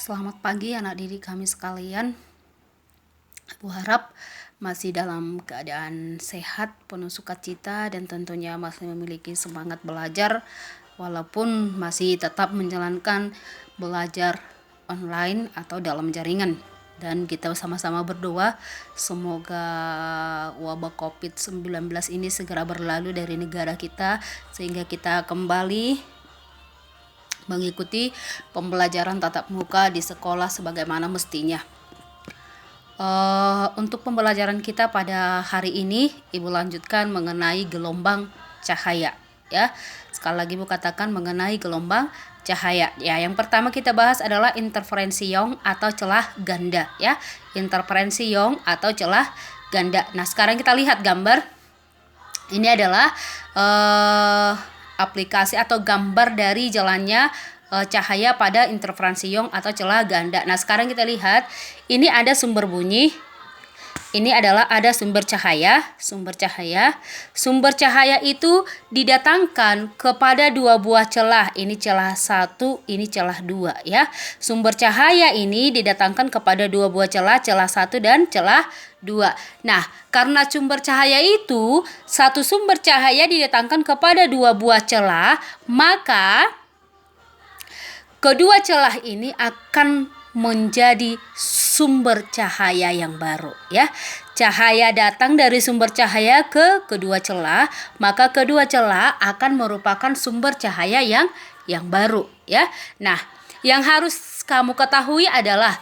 Selamat pagi anak didik kami sekalian. Ibu harap masih dalam keadaan sehat, penuh sukacita, dan tentunya masih memiliki semangat belajar walaupun masih tetap menjalankan belajar online atau dalam jaringan. Dan kita sama-sama berdoa semoga wabah COVID-19 ini segera berlalu dari negara kita sehingga kita kembali mengikuti pembelajaran tatap muka di sekolah sebagaimana mestinya. Untuk pembelajaran kita pada hari ini, Ibu lanjutkan mengenai gelombang cahaya. Ya, sekali lagi Ibu katakan mengenai gelombang cahaya. Ya, yang pertama kita bahas adalah interferensi Young atau celah ganda. Ya, interferensi Young atau celah ganda. Nah, sekarang kita lihat gambar. Ini adalah aplikasi atau gambar dari jalannya cahaya pada interferensi Young atau celah ganda. Nah, sekarang kita lihat ini ada sumber bunyi. Ini adalah ada sumber cahaya. Sumber cahaya itu didatangkan kepada dua buah celah. Ini celah 1, ini celah 2 ya. Sumber cahaya ini didatangkan kepada dua buah celah 1 dan celah 2. Nah, karena sumber cahaya itu satu sumber cahaya didatangkan kepada dua buah celah, maka kedua celah ini akan menjadi sumber cahaya yang baru ya. Cahaya datang dari sumber cahaya ke kedua celah, maka kedua celah akan merupakan sumber cahaya yang baru ya. Nah, yang harus kamu ketahui adalah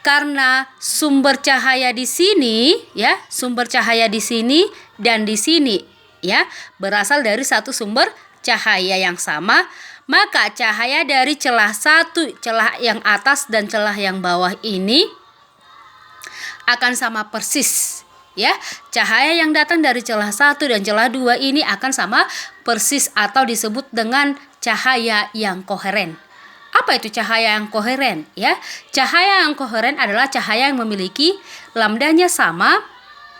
karena sumber cahaya di sini ya, sumber cahaya di sini dan di sini ya, berasal dari satu sumber cahaya yang sama, maka cahaya dari celah 1, celah yang atas dan celah yang bawah ini akan sama persis ya. Cahaya yang datang dari celah 1 dan celah 2 ini akan sama persis atau disebut dengan cahaya yang koheren. Apa itu cahaya yang koheren ya? Cahaya yang koheren adalah cahaya yang memiliki lambdanya sama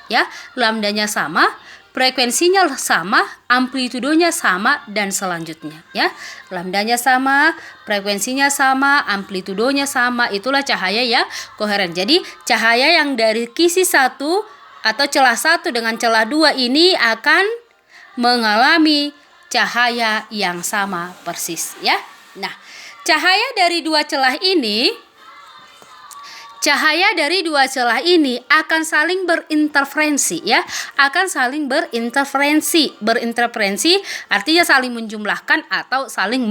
ya, lambdanya sama, frekuensinya sama, amplitudonya sama, dan selanjutnya ya. Lambdanya sama, frekuensinya sama, amplitudonya sama, itulah cahaya yang koheren. Jadi cahaya yang dari kisi 1 atau celah 1 dengan celah 2 ini akan mengalami cahaya yang sama persis ya. Nah, cahaya dari dua celah ini akan saling berinterferensi ya, akan saling berinterferensi. Berinterferensi artinya saling menjumlahkan atau saling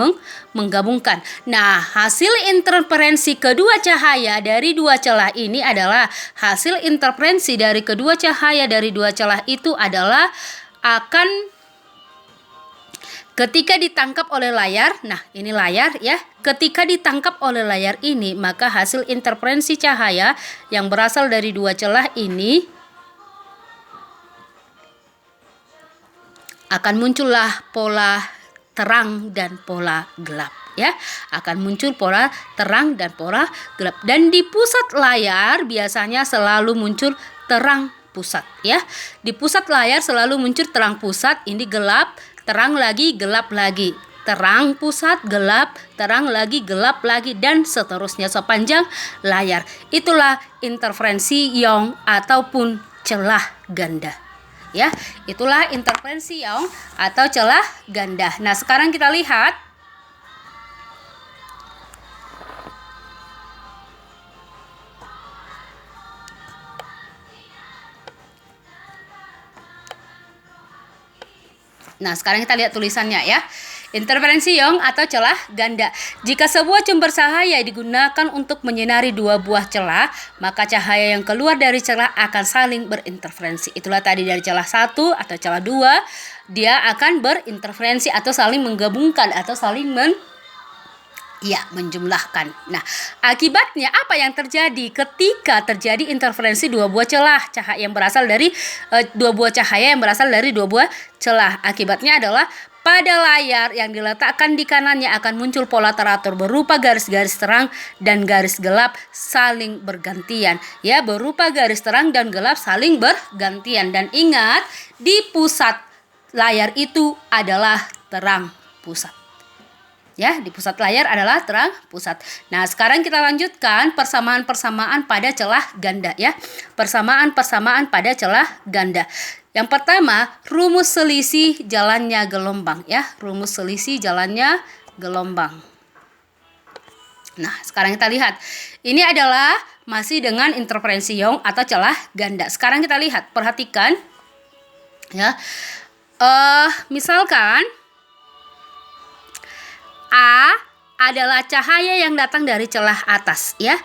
menggabungkan. Nah, hasil interferensi kedua cahaya dari dua celah ini adalah hasil interferensi dari kedua cahaya dari dua celah itu adalah akan ketika ditangkap oleh layar. Nah, ini layar ya. Ketika ditangkap oleh layar ini, maka hasil interferensi cahaya yang berasal dari dua celah ini akan muncullah pola terang dan pola gelap ya. Akan muncul pola terang dan pola gelap. Dan di pusat layar biasanya selalu muncul terang pusat ya. Di pusat layar selalu muncul terang pusat, ini gelap, terang lagi, gelap lagi, terang pusat, gelap, terang lagi, gelap lagi, dan seterusnya sepanjang layar. Itulah interferensi Young ataupun celah ganda ya. Itulah interferensi Young atau celah ganda. Nah, sekarang kita lihat tulisannya ya. Interferensi Young atau celah ganda. Jika sebuah sumber cahaya digunakan untuk menyinari dua buah celah, maka cahaya yang keluar dari celah akan saling berinterferensi. Itulah tadi dari celah 1 atau celah 2, dia akan berinterferensi atau saling menggabungkan atau saling menjumlahkan. Nah, akibatnya apa yang terjadi ketika terjadi interferensi dua buah celah cahaya yang berasal dari dua buah cahaya yang berasal dari dua buah celah? Akibatnya adalah pada layar yang diletakkan di kanannya akan muncul pola teratur berupa garis-garis terang dan garis gelap saling bergantian ya, berupa garis terang dan gelap saling bergantian. Dan ingat, di pusat layar itu adalah terang pusat. Ya, di pusat layar adalah terang pusat. Nah, sekarang kita lanjutkan persamaan-persamaan pada celah ganda ya. Persamaan-persamaan pada celah ganda. Yang pertama, rumus selisih jalannya gelombang ya. Rumus selisih jalannya gelombang. Nah, sekarang kita lihat. Ini adalah masih dengan interferensi Young atau celah ganda. Sekarang kita lihat, perhatikan ya. Misalkan A adalah cahaya yang datang dari celah atas ya.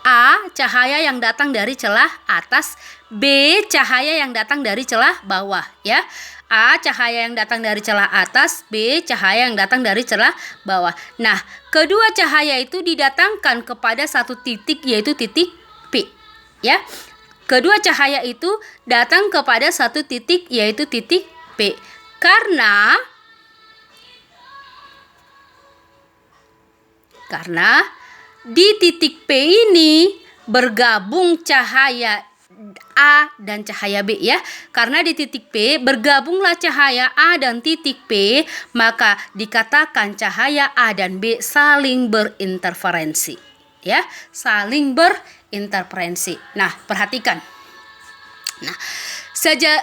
A cahaya yang datang dari celah atas, B cahaya yang datang dari celah bawah ya. A cahaya yang datang dari celah atas, B cahaya yang datang dari celah bawah. Nah, kedua cahaya itu didatangkan kepada satu titik yaitu titik P ya. Kedua cahaya itu datang kepada satu titik yaitu titik P. Karena di titik P ini bergabung cahaya A dan cahaya B ya. Karena di titik P bergabunglah cahaya A dan titik P, maka dikatakan cahaya A dan B saling berinterferensi ya, saling berinterferensi. Nah, perhatikan. Nah,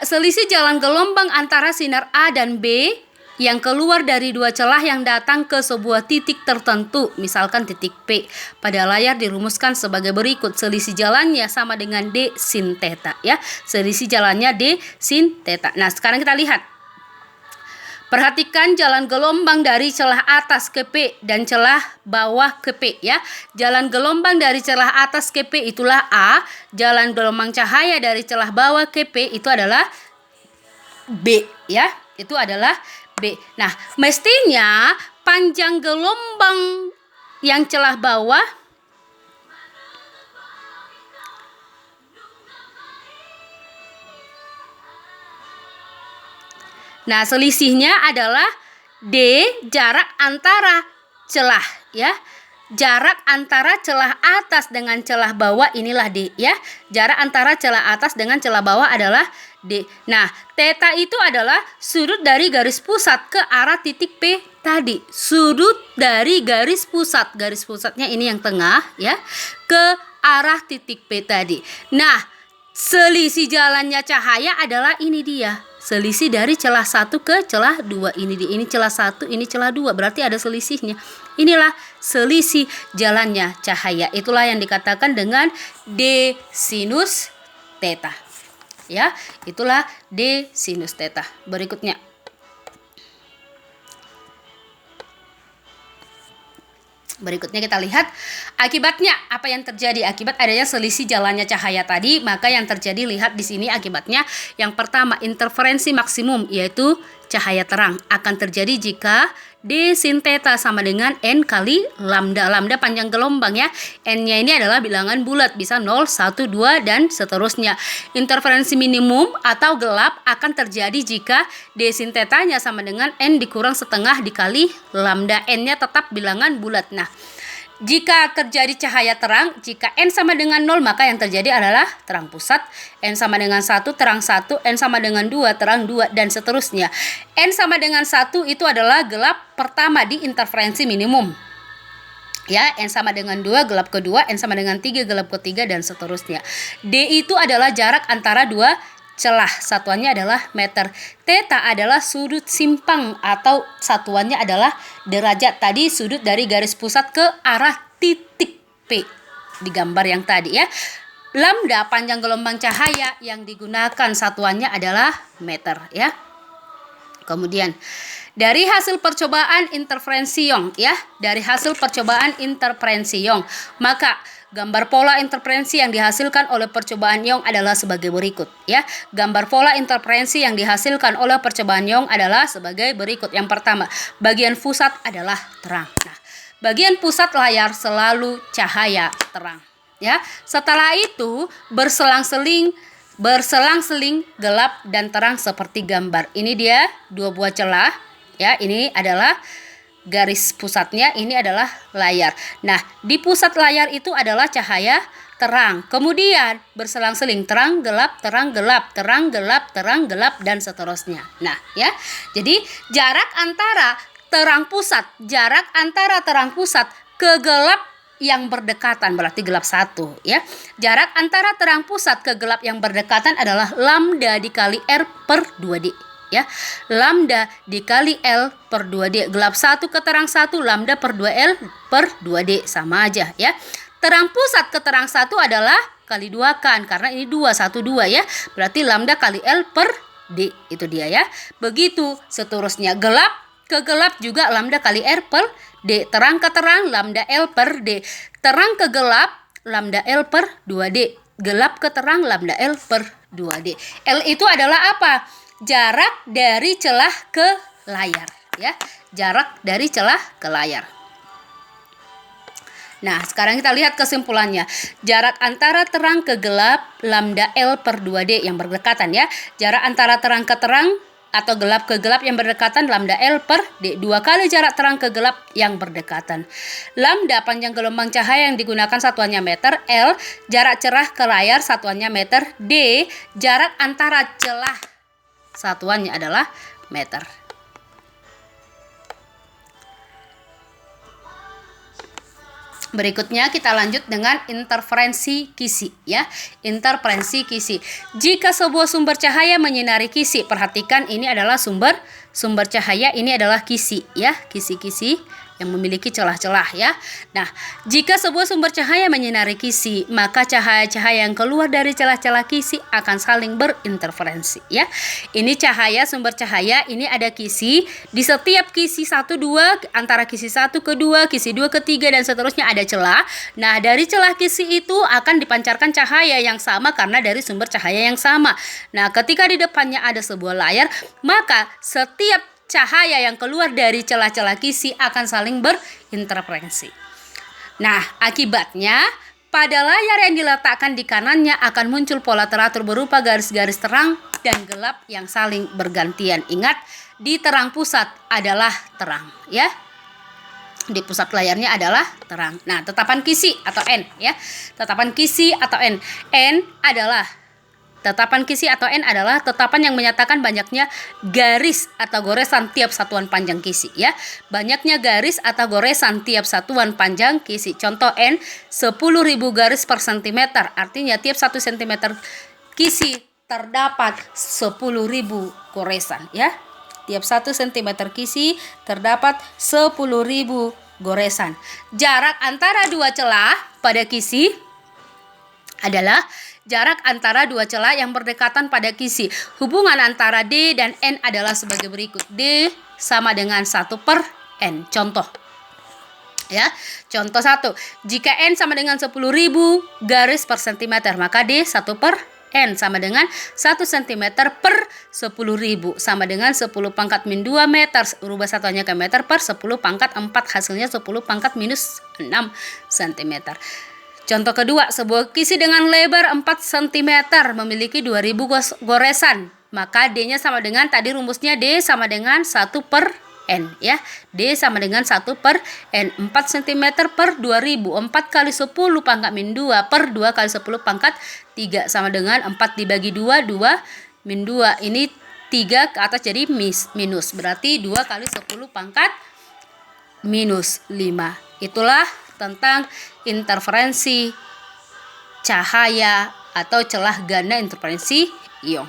selisih jalan gelombang antara sinar A dan B yang keluar dari dua celah yang datang ke sebuah titik tertentu, misalkan titik P, pada layar dirumuskan sebagai berikut. Selisih jalannya sama dengan D sin theta ya. Selisih jalannya D sin theta. Nah, sekarang kita lihat. Perhatikan jalan gelombang dari celah atas ke P dan celah bawah ke P ya. Jalan gelombang dari celah atas ke P itulah A, jalan gelombang cahaya dari celah bawah ke P itu adalah B ya. Itu adalah B. Nah, mestinya panjang gelombang yang celah bawah nah, selisihnya adalah D jarak antara celah ya. Jarak antara celah atas dengan celah bawah inilah D ya. Jarak antara celah atas dengan celah bawah adalah D. Nah, theta itu adalah sudut dari garis pusat ke arah titik P tadi. Sudut dari garis pusat. Garis pusatnya ini yang tengah ya, ke arah titik P tadi. Nah, selisih jalannya cahaya adalah ini dia. Selisih dari celah 1 ke celah 2 ini dia. Ini celah 1, ini celah 2. Berarti ada selisihnya. Inilah selisih jalannya cahaya. Itulah yang dikatakan dengan D sinus theta. Ya, itulah D sinus theta. Berikutnya. Berikutnya kita lihat akibatnya apa yang terjadi akibat adanya selisih jalannya cahaya tadi. Maka yang terjadi, lihat di sini akibatnya. Yang pertama, interferensi maksimum yaitu cahaya terang akan terjadi jika D sin theta sama dengan N kali lambda. Lambda panjang gelombang ya. N-nya ini adalah bilangan bulat, bisa 0, 1, 2 dan seterusnya. Interferensi minimum atau gelap akan terjadi jika D sin theta-nya sama dengan N dikurang setengah dikali lambda. N-nya tetap bilangan bulat. Nah, jika terjadi cahaya terang, jika N sama dengan 0, maka yang terjadi adalah terang pusat. N sama dengan 1, terang 1, N sama dengan 2, terang 2, dan seterusnya. N sama dengan 1 itu adalah gelap pertama di interferensi minimum. Ya, N sama dengan 2, gelap kedua, N sama dengan 3, gelap ketiga, dan seterusnya. D itu adalah jarak antara dua celah, satuannya adalah meter. Theta adalah sudut simpang atau satuannya adalah derajat. Tadi sudut dari garis pusat ke arah titik P di gambar yang tadi ya. Lambda panjang gelombang cahaya yang digunakan satuannya adalah meter ya. Kemudian dari hasil percobaan interferensi Young ya, dari hasil percobaan interferensi Young, maka gambar pola interferensi yang dihasilkan oleh percobaan Young adalah sebagai berikut ya. Gambar pola interferensi yang dihasilkan oleh percobaan Young adalah sebagai berikut. Yang pertama, bagian pusat adalah terang. Nah, bagian pusat layar selalu cahaya terang ya. Setelah itu berselang-seling gelap dan terang seperti gambar. Ini dia dua buah celah ya. Ini adalah garis pusatnya, ini adalah layar. Nah, di pusat layar itu adalah cahaya terang. Kemudian berselang-seling terang, gelap, terang, gelap, terang, gelap, terang, gelap, dan seterusnya. Nah, ya. Jadi jarak antara terang pusat, jarak antara terang pusat ke gelap yang berdekatan, berarti gelap 1 ya. Jarak antara terang pusat ke gelap yang berdekatan adalah lambda dikali R per 2D ya. Lambda dikali L per 2D. Gelap 1 ke terang 1, lambda per 2L per 2D, sama aja ya. Terang pusat ke terang 1 adalah kali 2 kan, karena ini 2, 1, 2 ya. Berarti lambda kali L per D, itu dia ya. Begitu seterusnya, gelap ke gelap juga lambda kali R per D. Terang ke terang lambda L per D. Terang ke gelap lambda L per 2D. Gelap ke terang lambda L per 2D. L itu adalah apa? Jarak dari celah ke layar ya. Jarak dari celah ke layar. Nah, sekarang kita lihat kesimpulannya. Jarak antara terang ke gelap lambda L per 2D yang berdekatan ya. Jarak antara terang ke terang atau gelap ke gelap yang berdekatan lambda L per D. 2 kali jarak terang ke gelap yang berdekatan. Lambda panjang gelombang cahaya yang digunakan satuannya meter. L jarak cerah ke layar satuannya meter. D jarak antara celah satuannya adalah meter. Berikutnya kita lanjut dengan interferensi kisi ya. Interferensi kisi. Jika sebuah sumber cahaya menyinari kisi, perhatikan ini adalah sumber cahaya, ini adalah kisi ya, kisi-kisi yang memiliki celah-celah ya. Nah, jika sebuah sumber cahaya menyinari kisi, maka cahaya-cahaya yang keluar dari celah-celah kisi akan saling berinterferensi ya. Ini cahaya, sumber cahaya, ini ada kisi. Di setiap kisi 1, 2, antara kisi 1 ke 2, kisi 2 ke 3 dan seterusnya ada celah. Nah, dari celah kisi itu akan dipancarkan cahaya yang sama karena dari sumber cahaya yang sama. Nah, ketika di depannya ada sebuah layar, maka setiap cahaya yang keluar dari celah-celah kisi akan saling berinterferensi. Nah, akibatnya pada layar yang diletakkan di kanannya akan muncul pola teratur berupa garis-garis terang dan gelap yang saling bergantian. Ingat, di terang pusat adalah terang ya. Di pusat layarnya adalah terang. Nah, tetapan kisi atau N ya. Tetapan kisi atau N. Tetapan kisi atau N adalah tetapan yang menyatakan banyaknya garis atau goresan tiap satuan panjang kisi ya. Banyaknya garis atau goresan tiap satuan panjang kisi. Contoh N 10.000 garis per sentimeter. Artinya tiap 1 cm kisi terdapat 10.000 goresan ya. Tiap 1 cm kisi terdapat 10.000 goresan. Jarak antara dua celah pada kisi adalah jarak antara dua celah yang berdekatan pada kisi. Hubungan antara D dan N adalah sebagai berikut. D sama dengan 1 per N. Contoh. Ya, contoh 1. Jika N sama dengan 10.000 garis per sentimeter, maka D 1 per N sama dengan 1 cm per 10.000 sama dengan 10 pangkat min 2 meter. Rubah satuannya ke meter per 10 pangkat 4. Hasilnya 10 pangkat minus 6 cm. Contoh kedua, sebuah kisi dengan lebar 4 cm memiliki 2.000 goresan. Maka D-nya sama dengan, tadi rumusnya D sama dengan 1 per N ya. D sama dengan 1 per N. 4 cm per 2.000. 4 kali 10 pangkat min 2 per 2 kali 10 pangkat 3 sama dengan 4 dibagi 2, 2 min 2. Ini 3 ke atas jadi minus. Berarti 2 kali 10 pangkat minus 5. Itulah tentang interferensi cahaya atau celah ganda interferensi ion.